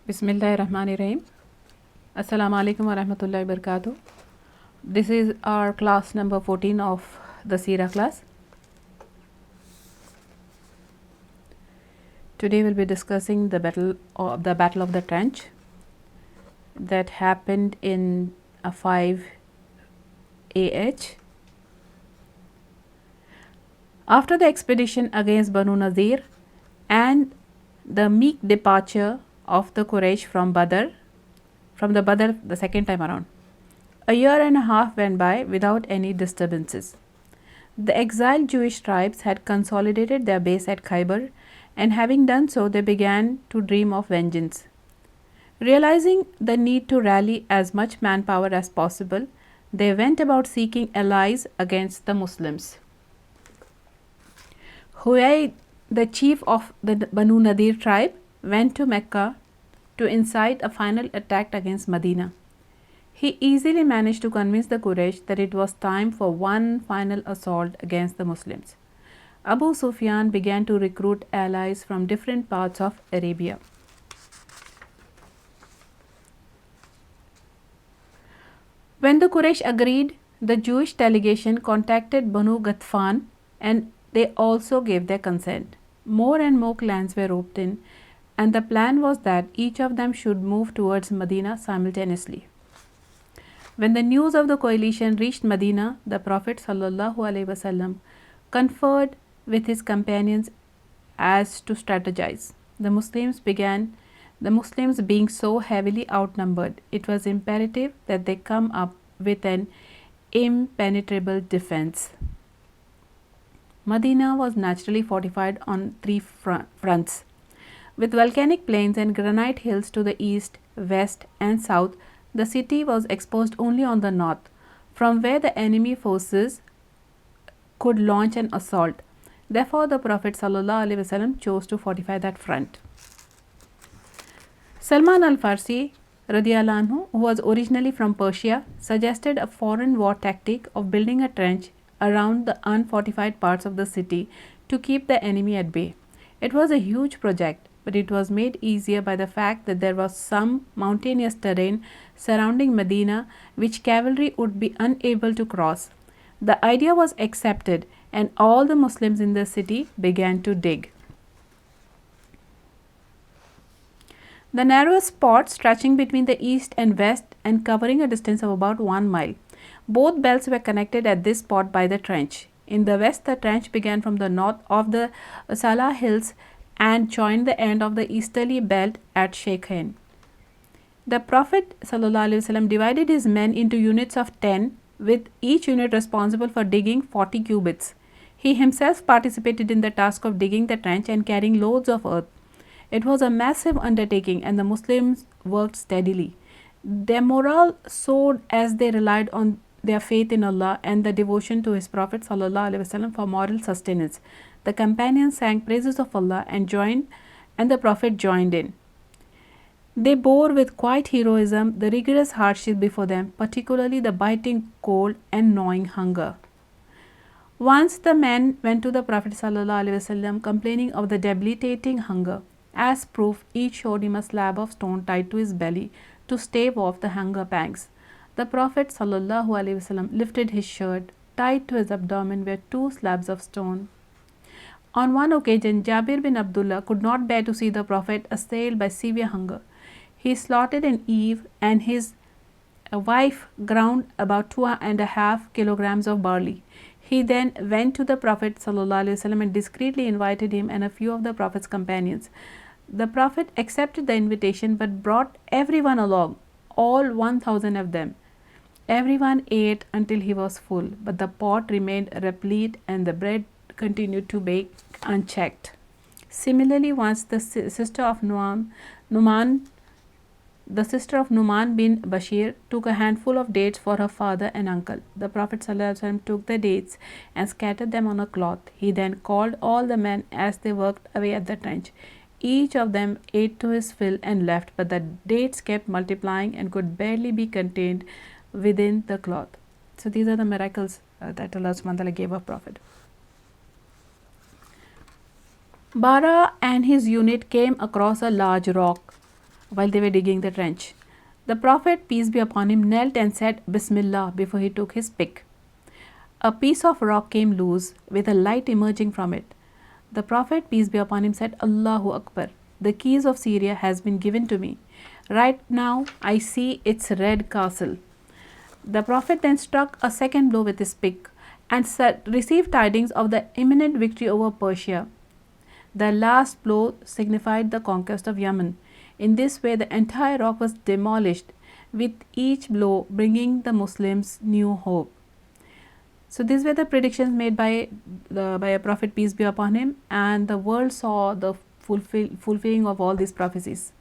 Bismillahirrahmanirrahim. Assalamu alaikum wa rahmatullahi wa barakatuh. This is our class number 14 of the Seerah class. Today we'll be discussing the Battle of the Trench that happened in 5 AH. After the expedition against Banu Nazir and the meek departure of the Quraysh from the Badr the second time around, a year and a half went by without any disturbances. The exiled Jewish tribes had consolidated their base at Khyber, and having done so, they began to dream of vengeance. Realizing the need to rally as much manpower as possible, they went about seeking allies against the Muslims. Huwayd, the chief of the Banu Nadir tribe, went to Mecca to incite a final attack against Medina. He easily managed to convince the Quraysh that it was time for one final assault against the Muslims. Abu Sufyan began to recruit allies from different parts of Arabia. When the Quraysh agreed, the Jewish delegation contacted Banu Ghatfan and they also gave their consent. More and more clans were roped in, and the plan was that each of them should move towards Medina simultaneously. When the news of the coalition reached Medina, the Prophet ﷺ conferred with his companions as to strategize. The Muslims being so heavily outnumbered, it was imperative that they come up with an impenetrable defense. Medina was naturally fortified on three fronts. With volcanic plains and granite hills to the east, west, and south, the city was exposed only on the north, from where the enemy forces could launch an assault. Therefore, the Prophet ﷺ chose to fortify that front. Salman al-Farsi, radiallahu anhu, who was originally from Persia, suggested a foreign war tactic of building a trench around the unfortified parts of the city to keep the enemy at bay. It was a huge project, but it was made easier by the fact that there was some mountainous terrain surrounding Medina which cavalry would be unable to cross. The idea was accepted, and all the Muslims in the city began to dig. The narrow spot stretching between the east and west and covering a distance of about 1 mile. Both belts were connected at this spot by the trench. In the west, the trench began from the north of the Salah Hills and joined the end of the easterly belt at Shaikh. The Prophet ﷺ divided his men into units of 10, with each unit responsible for digging 40 cubits. He himself participated in the task of digging the trench and carrying loads of earth. It was a massive undertaking, and the Muslims worked steadily. Their morale soared as they relied on their faith in Allah and the devotion to His Prophet ﷺ for moral sustenance. The companions sang praises of Allah and the Prophet joined in. They bore with quiet heroism the rigorous hardship before them, particularly the biting cold and gnawing hunger. Once the men went to the Prophet ﷺ complaining of the debilitating hunger. As proof, each showed him a slab of stone tied to his belly to stave off the hunger pangs. The Prophet ﷺ lifted his shirt. Tied to his abdomen were 2 slabs of stone. On one occasion, Jabir bin Abdullah could not bear to see the Prophet assailed by severe hunger. He slaughtered an Eve, and his wife ground about 2.5 kilograms of barley. He then went to the Prophet ﷺ and discreetly invited him and a few of the Prophet's companions. The Prophet accepted the invitation but brought everyone along, all 1,000 of them. Everyone ate until he was full, but the pot remained replete and the bread continued to bake unchecked. Similarly, once the sister of Numan bin Bashir took a handful of dates for her father and uncle. The Prophet ﷺ took the dates and scattered them on a cloth. He then called all the men as they worked away at the trench. Each of them ate to his fill and left, but the dates kept multiplying and could barely be contained within the cloth. So these are the miracles that Allah subhanahu wa ta'ala gave our Prophet. Bara and his unit came across a large rock. while they were digging the trench. The Prophet, peace be upon him, knelt and said Bismillah before he took his pick. A piece of rock came loose with a light emerging from it. The Prophet, peace be upon him, said Allahu Akbar. The keys of Syria has been given to me. Right now I see its red castle. The Prophet then struck a second blow with his pick and received tidings of the imminent victory over Persia. The last blow signified the conquest of Yemen. In this way, the entire rock was demolished, with each blow bringing the Muslims new hope. So these were the predictions made by a prophet, peace be upon him, and the world saw the fulfilling of all these prophecies.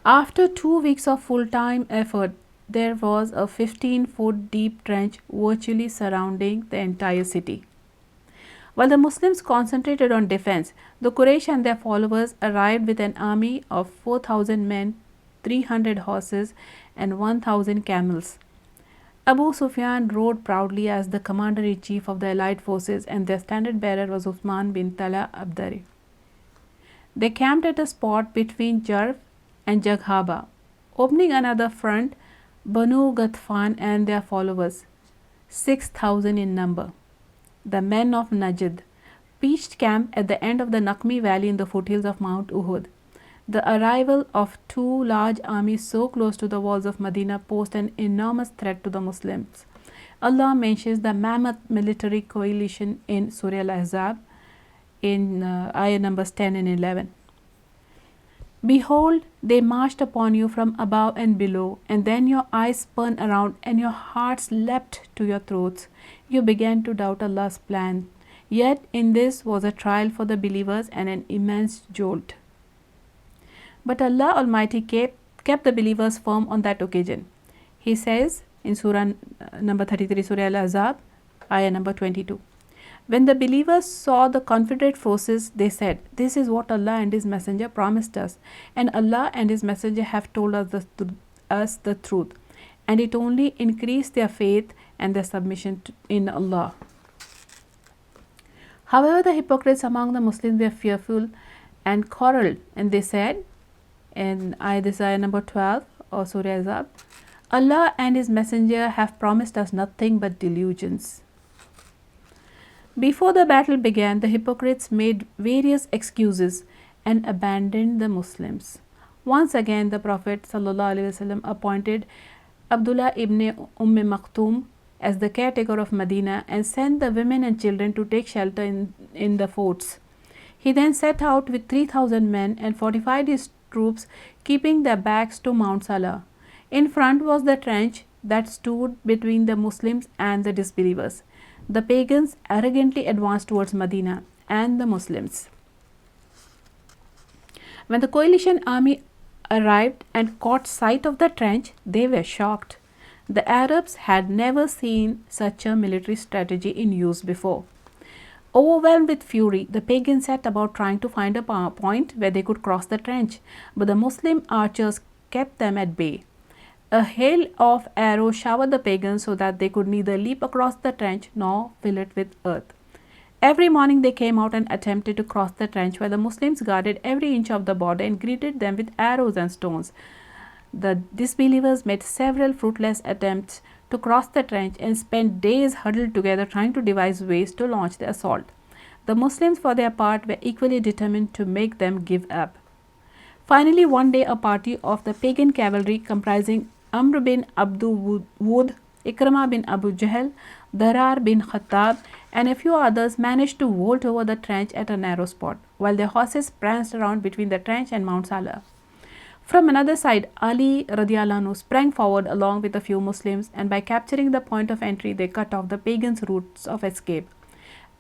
After 2 weeks of full-time effort, there was a 15-foot deep trench virtually surrounding the entire city. While the Muslims concentrated on defense, the Quraysh and their followers arrived with an army of 4,000 men, 300 horses, and 1,000 camels. Abu Sufyan rode proudly as the commander-in-chief of the allied forces, and their standard-bearer was Uthman bin Tala Abdari. They camped at a spot between Jarf and Jaghaba. Opening another front, Banu Ghatfan and their followers, 6,000 in number, the men of Najd, pitched camp at the end of the Nakmi valley in the foothills of Mount Uhud. The arrival of two large armies so close to the walls of Medina posed an enormous threat to the Muslims. Allah mentions the mammoth military coalition in Surah Al-Ahzab in ayah numbers 10 and 11. Behold, they marched upon you from above and below, and then your eyes spun around and your hearts leapt to your throats. You began to doubt Allah's plan. Yet in this was a trial for the believers and an immense jolt. But Allah Almighty kept the believers firm on that occasion. He says in Surah number 33, Surah Al-Ahzab, ayah number 22. When the believers saw the Confederate forces, they said, "This is what Allah and His Messenger promised us, and Allah and His Messenger have told us the truth." And it only increased their faith and their submission in Allah. However, the hypocrites among the Muslims were fearful and quarreled, and they said, in ayah number 12 or Surah Azab, Allah and His Messenger have promised us nothing but delusions. Before the battle began, the hypocrites made various excuses and abandoned the Muslims. Once again, the Prophet ﷺ appointed Abdullah ibn Maktoum as the caretaker of Medina and sent the women and children to take shelter in the forts. He then set out with 3,000 men and fortified his troops, keeping their backs to Mount Salah. In front was the trench that stood between the Muslims and the disbelievers. The pagans arrogantly advanced towards Medina and the Muslims. When the coalition army arrived and caught sight of the trench, they were shocked. The Arabs had never seen such a military strategy in use before. Overwhelmed with fury, the pagans set about trying to find a point where they could cross the trench, but the Muslim archers kept them at bay. A hail of arrows showered the pagans so that they could neither leap across the trench nor fill it with earth. Every morning they came out and attempted to cross the trench, while the Muslims guarded every inch of the border and greeted them with arrows and stones. The disbelievers made several fruitless attempts to cross the trench and spent days huddled together trying to devise ways to launch the assault. The Muslims, for their part, were equally determined to make them give up. Finally, one day a party of the pagan cavalry comprising Amr bin Abdu Wud, Ikramah bin Abu Jahl, Darar bin Khattab, and a few others managed to vault over the trench at a narrow spot, while their horses pranced around between the trench and Mount Salah. From another side, Ali radiallahu anhu sprang forward along with a few Muslims, and by capturing the point of entry, they cut off the pagans' routes of escape.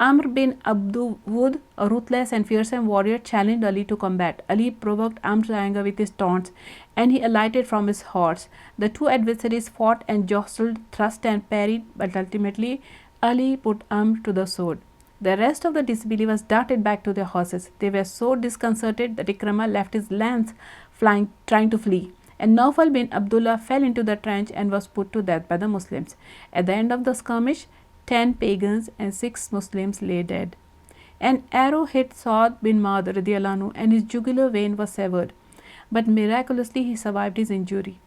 Amr bin Abdu Wud, a ruthless and fearsome warrior, challenged Ali to combat. Ali provoked Amr's anger with his taunts, and he alighted from his horse. The two adversaries fought and jostled, thrust and parried, but ultimately Ali put Amr to the sword. The rest of the disbelievers darted back to their horses. They were so disconcerted that Ikramah left his lance flying, trying to flee, and Nawfal bin Abdullah fell into the trench and was put to death by the Muslims. At the end of the skirmish, 10 pagans and 6 Muslims lay dead. An arrow hit Saad bin Maad radiallahu anhu and his jugular vein was severed, but miraculously he survived his injury.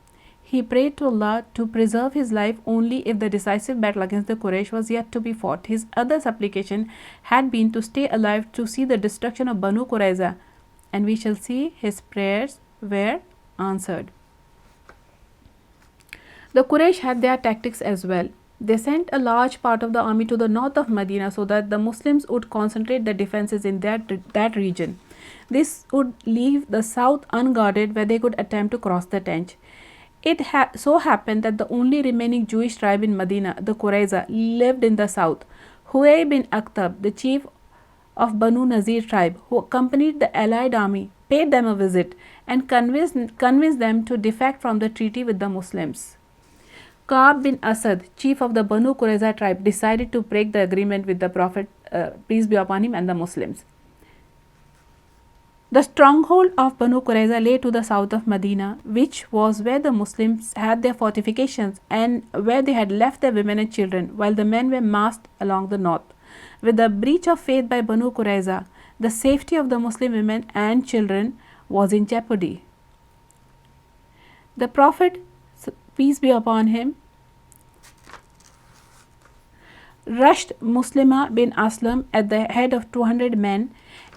He prayed to Allah to preserve his life only if the decisive battle against the Quraysh was yet to be fought. His other supplication had been to stay alive to see the destruction of Banu Qurayza, and we shall see his prayers were answered. The Quraysh had their tactics as well. They sent a large part of the army to the north of Medina so that the Muslims would concentrate their defenses in that region. This would leave the south unguarded where they could attempt to cross the Tench. It so happened that the only remaining Jewish tribe in Medina, the Qurayza, lived in the south. Huyay bin Akhtab, the chief of Banu Nazir tribe, who accompanied the allied army, paid them a visit and convinced them to defect from the treaty with the Muslims. Ka'b bin Asad, chief of the Banu Qurayza tribe, decided to break the agreement with the Prophet, peace be upon him, and the Muslims. The stronghold of Banu Qurayza lay to the south of Medina, which was where the Muslims had their fortifications and where they had left their women and children, while the men were massed along the north. With the breach of faith by Banu Qurayza, the safety of the Muslim women and children was in jeopardy. The Prophet, peace be upon him, rushed Muslima bin Aslam at the head of 200 men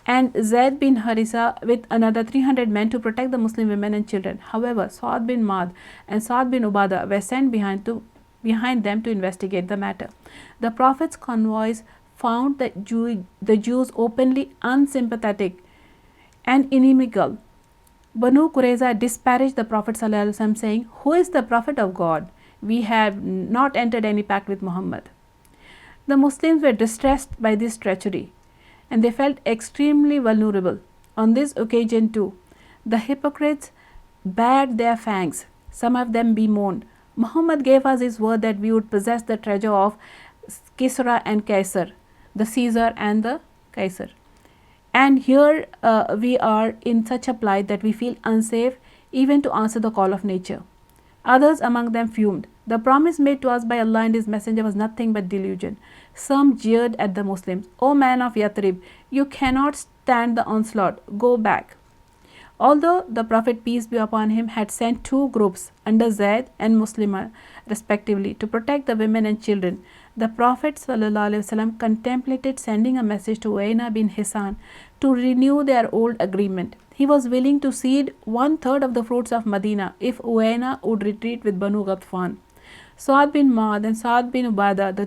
and Zayd bin Harisa with another 300 men to protect the Muslim women and children. However, Saad bin Maad and Saad bin Ubadah were sent behind them to investigate the matter. The Prophet's convoys found the Jews openly unsympathetic and inimical. Banu Qurayza disparaged the Prophet ﷺ, saying, "Who is the Prophet of God? We have not entered any pact with Muhammad." The Muslims were distressed by this treachery, and they felt extremely vulnerable. On this occasion too, the hypocrites bared their fangs. Some of them bemoaned, "Muhammad gave us his word that we would possess the treasure of Kisra and Caesar, the Caesar and the Caesar. And here we are in such a plight that we feel unsafe even to answer the call of nature." Others among them fumed. The promise made to us by Allah and His Messenger was nothing but delusion. Some jeered at the Muslims. "O man of Yathrib, you cannot stand the onslaught. Go back." Although the Prophet, peace be upon him, had sent two groups under Zayd and Muslima respectively to protect the women and children, the Prophet ﷺ contemplated sending a message to Uwaina bin Hisan to renew their old agreement. He was willing to cede 1/3 of the fruits of Medina if Uwaina would retreat with Banu Ghatfan. Saad bin Maad and Saad bin Ubadah, the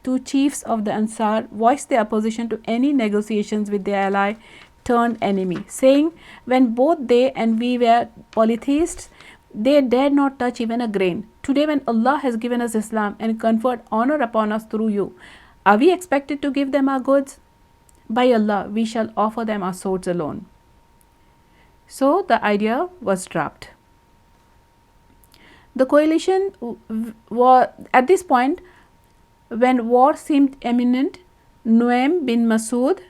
two chiefs of the Ansar, voiced their opposition to any negotiations with their ally turned enemy, saying, "When both they and we were polytheists, they dared not touch even a grain. Today, when Allah has given us Islam and conferred honor upon us through you, are we expected to give them our goods? By Allah, we shall offer them our swords alone." So the idea was dropped. The coalition was at this point, when war seemed imminent, Nuaym bin Masood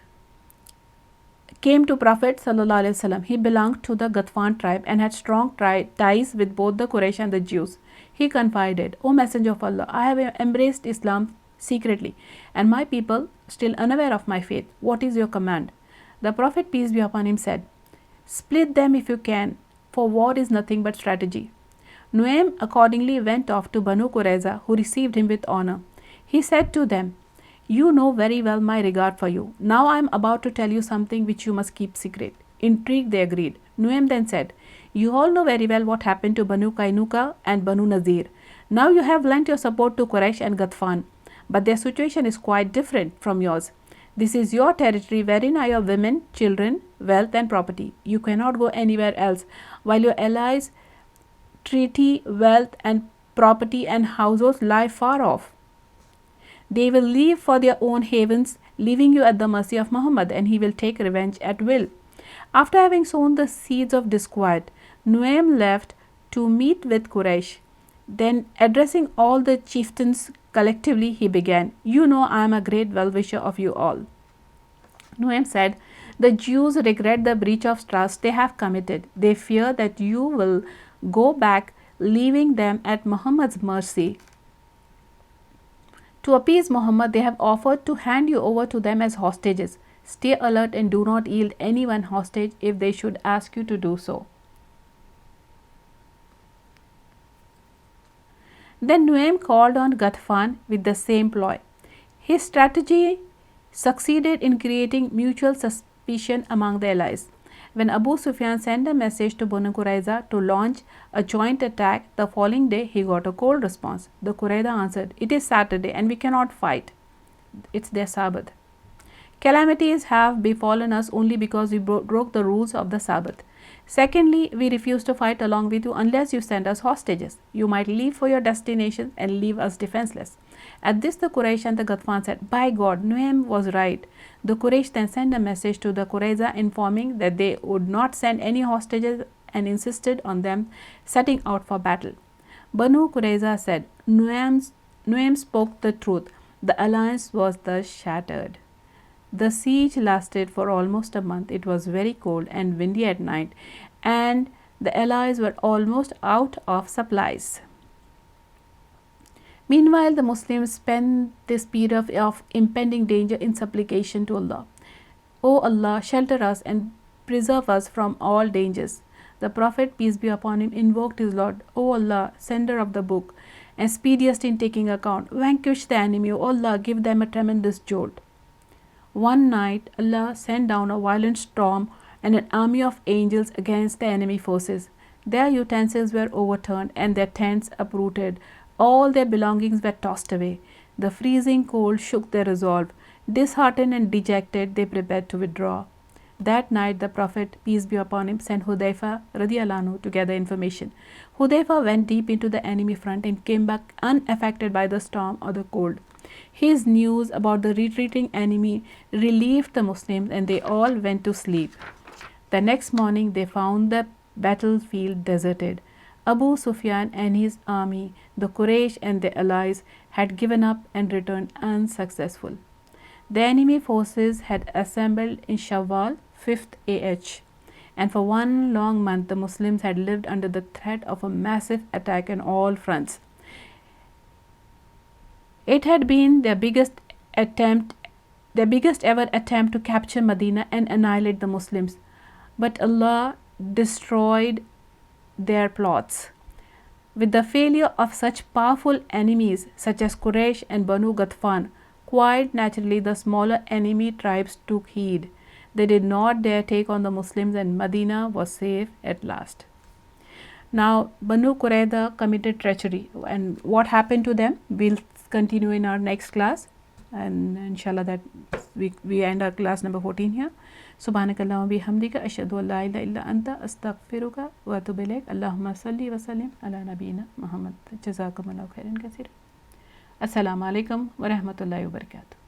came to Prophet ﷺ. He belonged to the Ghatfan tribe and had strong ties with both the Quraysh and the Jews. He confided, "O Messenger of Allah, I have embraced Islam secretly, and my people still unaware of my faith. What is your command?" The Prophet, peace be upon him, said, "Split them if you can, for war is nothing but strategy." Nuaym accordingly went off to Banu Qurayza, who received him with honor. He said to them, "You know very well my regard for you. Now I am about to tell you something which you must keep secret." Intrigued, they agreed. Nuaym then said, "You all know very well what happened to Banu Kainuka and Banu Nazir. Now you have lent your support to Quraysh and Ghatfan, but their situation is quite different from yours. This is your territory wherein are your women, children, wealth and property. You cannot go anywhere else, while your allies' treaty, wealth and property and households lie far off. They will leave for their own havens, leaving you at the mercy of Muhammad, and he will take revenge at will." After having sown the seeds of disquiet, Nuaym left to meet with Quraysh. Then, addressing all the chieftains collectively, he began, "You know I am a great well-wisher of you all." Nuaym said, "The Jews regret the breach of trust they have committed. They fear that you will go back, leaving them at Muhammad's mercy. To appease Muhammad, they have offered to hand you over to them as hostages. Stay alert and do not yield anyone hostage if they should ask you to do so. Then Nuaym called on Ghatfan with the same ploy. His strategy succeeded in creating mutual suspicion among the allies. When Abu Sufyan sent a message to Banu Qurayza to launch a joint attack the following day, he got a cold response. The Qurayza answered, "It is Saturday and we cannot fight. It's their Sabbath. Calamities have befallen us only because we broke the rules of the Sabbath. Secondly, we refuse to fight along with you unless you send us hostages. You might leave for your destination and leave us defenseless." At this, the Quraysh and the Ghatfan said, "By God, Nuaym was right." The Quraysh then sent a message to the Qurayza informing that they would not send any hostages and insisted on them setting out for battle. Banu Qurayza said, Nuaym spoke the truth. The alliance was thus shattered. The siege lasted for almost a month. It was very cold and windy at night, and the allies were almost out of supplies. Meanwhile, the Muslims spent this period of impending danger in supplication to Allah. "O Allah, shelter us and preserve us from all dangers." The Prophet, peace be upon him, invoked his Lord. "O Allah, sender of the book, and speediest in taking account, vanquish the enemy. O Allah, give them a tremendous jolt." One night, Allah sent down a violent storm and an army of angels against the enemy forces. Their utensils were overturned and their tents uprooted. All their belongings were tossed away. The freezing cold shook their resolve. Disheartened and dejected, they prepared to withdraw. That night, the Prophet, peace be upon him, sent Hudayfa radiallahu anhu to gather information. Hudayfa went deep into the enemy front and came back unaffected by the storm or the cold. His news about the retreating enemy relieved the Muslims, and they all went to sleep. The next morning, they found the battlefield deserted. Abu Sufyan and his army, the Quraysh and their allies, had given up and returned unsuccessful. The enemy forces had assembled in Shawwal, 5th AH, and for one long month the Muslims had lived under the threat of a massive attack on all fronts. It had been their biggest ever attempt to capture Medina and annihilate the Muslims, but Allah destroyed their plots. With the failure of such powerful enemies such as Quraysh and Banu Ghatfan, quite naturally the smaller enemy tribes took heed. They did not dare take on the Muslims, and Medina was safe at last. Now, Banu Qurayza committed treachery, and what happened to them we'll continue in our next class, and inshallah that we end our class number 14 here. Subhanakallahumma bihamdika ashhadu an la ilaha illa anta astaghfiruka wa atubu ilaik. Allahumma salli wa sallim ala nabiyyina Muhammad. Jazakumullahu khairan kaseeran. Assalamu alaikum wa rahmatullahi wa barakatuh.